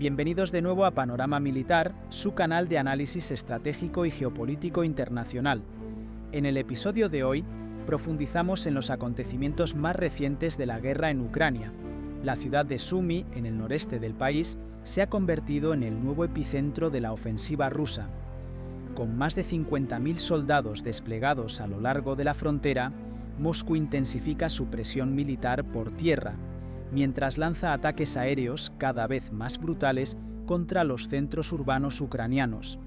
Bienvenidos de nuevo a Panorama Militar, su canal de análisis estratégico y geopolítico internacional. En el episodio de hoy, profundizamos en los acontecimientos más recientes de la guerra en Ucrania. La ciudad de Sumy, en el noreste del país, se ha convertido en el nuevo epicentro de la ofensiva rusa. Con más de 50.000 soldados desplegados a lo largo de la frontera, Moscú intensifica su presión militar por tierra, mientras lanza ataques aéreos cada vez más brutales contra los centros urbanos ucranianos.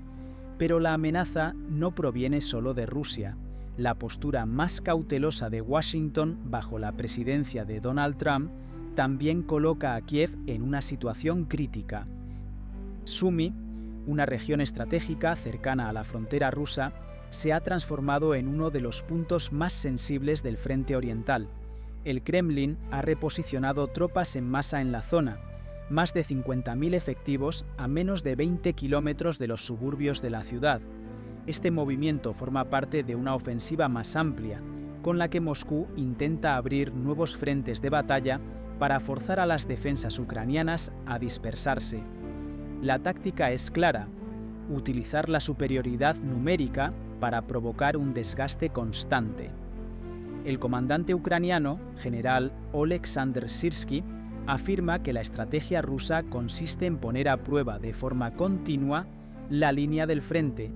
Pero la amenaza no proviene solo de Rusia. La postura más cautelosa de Washington bajo la presidencia de Donald Trump también coloca a Kiev en una situación crítica. Sumy, una región estratégica cercana a la frontera rusa, se ha transformado en uno de los puntos más sensibles del frente oriental. El Kremlin ha reposicionado tropas en masa en la zona, más de 50.000 efectivos a menos de 20 kilómetros de los suburbios de la ciudad. Este movimiento forma parte de una ofensiva más amplia, con la que Moscú intenta abrir nuevos frentes de batalla para forzar a las defensas ucranianas a dispersarse. La táctica es clara: utilizar la superioridad numérica para provocar un desgaste constante. El comandante ucraniano, general Oleksandr Syrskyi, afirma que la estrategia rusa consiste en poner a prueba de forma continua la línea del frente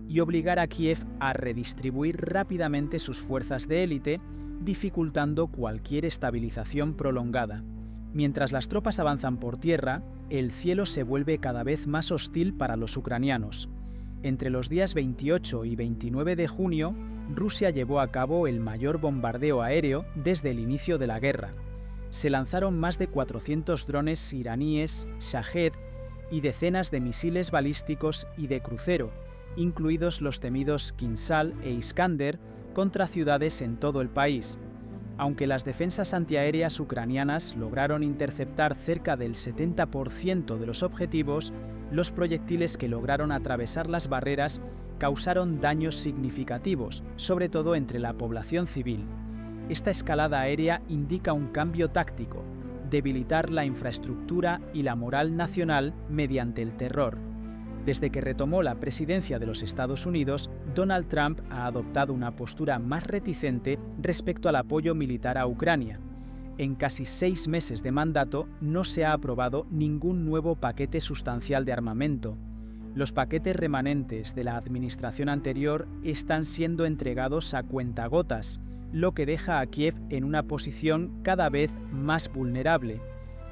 y obligar a Kiev a redistribuir rápidamente sus fuerzas de élite, dificultando cualquier estabilización prolongada. Mientras las tropas avanzan por tierra, el cielo se vuelve cada vez más hostil para los ucranianos. Entre los días 28 y 29 de junio, Rusia llevó a cabo el mayor bombardeo aéreo desde el inicio de la guerra. Se lanzaron más de 400 drones iraníes, Shahed, y decenas de misiles balísticos y de crucero, incluidos los temidos Kinsal e Iskander, contra ciudades en todo el país. Aunque las defensas antiaéreas ucranianas lograron interceptar cerca del 70% de los objetivos, los proyectiles que lograron atravesar las barreras causaron daños significativos, sobre todo entre la población civil. Esta escalada aérea indica un cambio táctico: debilitar la infraestructura y la moral nacional mediante el terror. Desde que retomó la presidencia de los Estados Unidos, Donald Trump ha adoptado una postura más reticente respecto al apoyo militar a Ucrania. En casi 6 meses de mandato no se ha aprobado ningún nuevo paquete sustancial de armamento. Los paquetes remanentes de la administración anterior están siendo entregados a cuentagotas, lo que deja a Kiev en una posición cada vez más vulnerable.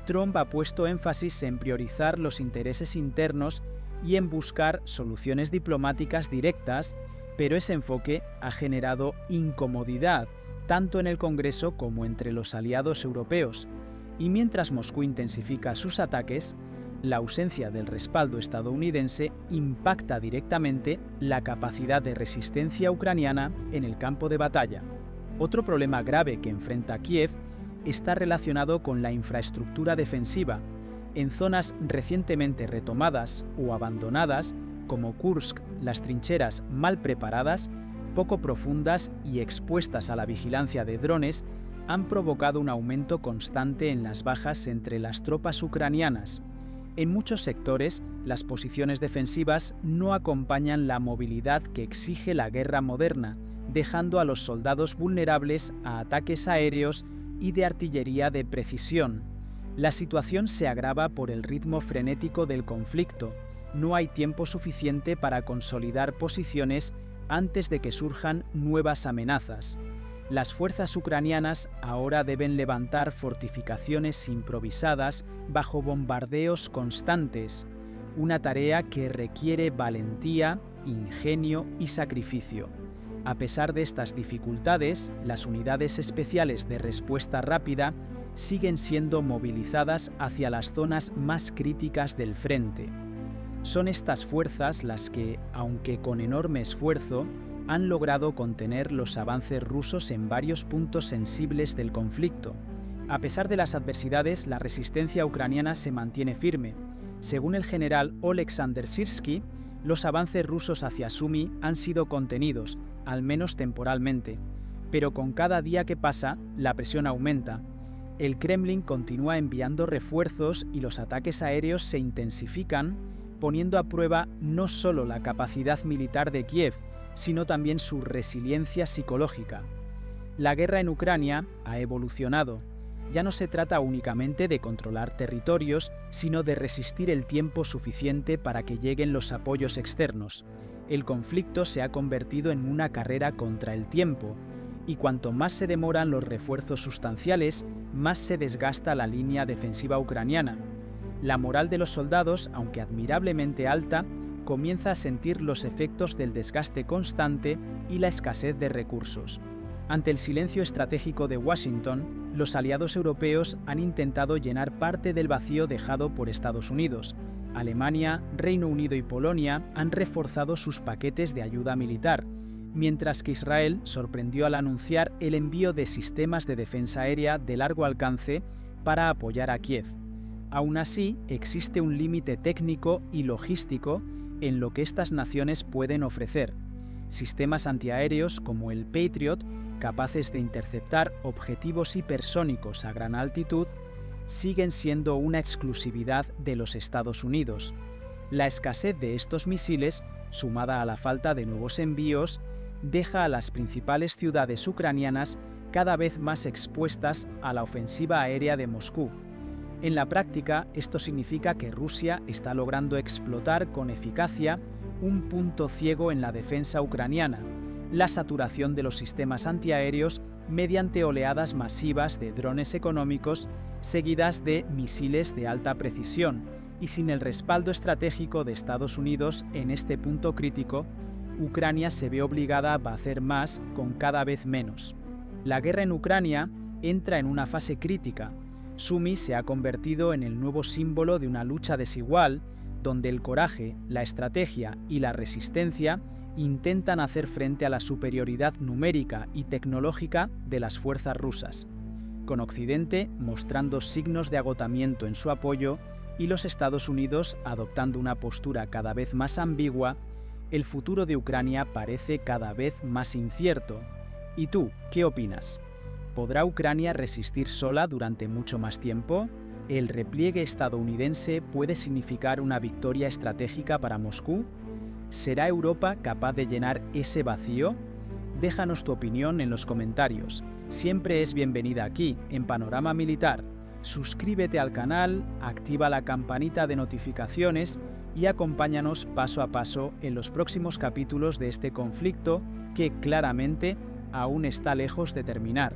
Trump ha puesto énfasis en priorizar los intereses internos y en buscar soluciones diplomáticas directas, pero ese enfoque ha generado incomodidad, tanto en el Congreso como entre los aliados europeos. Y mientras Moscú intensifica sus ataques, la ausencia del respaldo estadounidense impacta directamente la capacidad de resistencia ucraniana en el campo de batalla. Otro problema grave que enfrenta Kiev está relacionado con la infraestructura defensiva. En zonas recientemente retomadas o abandonadas, como Kursk, las trincheras mal preparadas, poco profundas y expuestas a la vigilancia de drones, han provocado un aumento constante en las bajas entre las tropas ucranianas. En muchos sectores, las posiciones defensivas no acompañan la movilidad que exige la guerra moderna, dejando a los soldados vulnerables a ataques aéreos y de artillería de precisión. La situación se agrava por el ritmo frenético del conflicto. No hay tiempo suficiente para consolidar posiciones antes de que surjan nuevas amenazas. Las fuerzas ucranianas ahora deben levantar fortificaciones improvisadas bajo bombardeos constantes, una tarea que requiere valentía, ingenio y sacrificio. A pesar de estas dificultades, las unidades especiales de respuesta rápida siguen siendo movilizadas hacia las zonas más críticas del frente. Son estas fuerzas las que, aunque con enorme esfuerzo, han logrado contener los avances rusos en varios puntos sensibles del conflicto. A pesar de las adversidades, la resistencia ucraniana se mantiene firme. Según el general Oleksandr Syrskyi, los avances rusos hacia Sumy han sido contenidos, al menos temporalmente. Pero con cada día que pasa, la presión aumenta. el Kremlin continúa enviando refuerzos y los ataques aéreos se intensifican, poniendo a prueba no solo la capacidad militar de Kiev, sino también su resiliencia psicológica. La guerra en Ucrania ha evolucionado. Ya no se trata únicamente de controlar territorios, sino de resistir el tiempo suficiente para que lleguen los apoyos externos. El conflicto se ha convertido en una carrera contra el tiempo, y cuanto más se demoran los refuerzos sustanciales, más se desgasta la línea defensiva ucraniana. La moral de los soldados, aunque admirablemente alta, comienza a sentir los efectos del desgaste constante y la escasez de recursos. Ante el silencio estratégico de Washington, los aliados europeos han intentado llenar parte del vacío dejado por Estados Unidos. Alemania, Reino Unido y Polonia han reforzado sus paquetes de ayuda militar, mientras que Israel sorprendió al anunciar el envío de sistemas de defensa aérea de largo alcance para apoyar a Kiev. Aún así, existe un límite técnico y logístico en lo que estas naciones pueden ofrecer. Sistemas antiaéreos como el Patriot, capaces de interceptar objetivos hipersónicos a gran altitud, siguen siendo una exclusividad de los Estados Unidos. La escasez de estos misiles, sumada a la falta de nuevos envíos, deja a las principales ciudades ucranianas cada vez más expuestas a la ofensiva aérea de Moscú. En la práctica, esto significa que Rusia está logrando explotar con eficacia un punto ciego en la defensa ucraniana: la saturación de los sistemas antiaéreos mediante oleadas masivas de drones económicos seguidas de misiles de alta precisión, y sin el respaldo estratégico de Estados Unidos en este punto crítico, Ucrania se ve obligada a hacer más con cada vez menos. La guerra en Ucrania entra en una fase crítica. Sumi se ha convertido en el nuevo símbolo de una lucha desigual, donde el coraje, la estrategia y la resistencia intentan hacer frente a la superioridad numérica y tecnológica de las fuerzas rusas, con Occidente mostrando signos de agotamiento en su apoyo y los Estados Unidos adoptando una postura cada vez más ambigua. El futuro de Ucrania parece cada vez más incierto. ¿Y tú, qué opinas? ¿Podrá Ucrania resistir sola durante mucho más tiempo? ¿El repliegue estadounidense puede significar una victoria estratégica para Moscú? ¿Será Europa capaz de llenar ese vacío? Déjanos tu opinión en los comentarios. Siempre es bienvenida aquí, en Panorama Militar. Suscríbete al canal, activa la campanita de notificaciones y acompáñanos paso a paso en los próximos capítulos de este conflicto que claramente aún está lejos de terminar.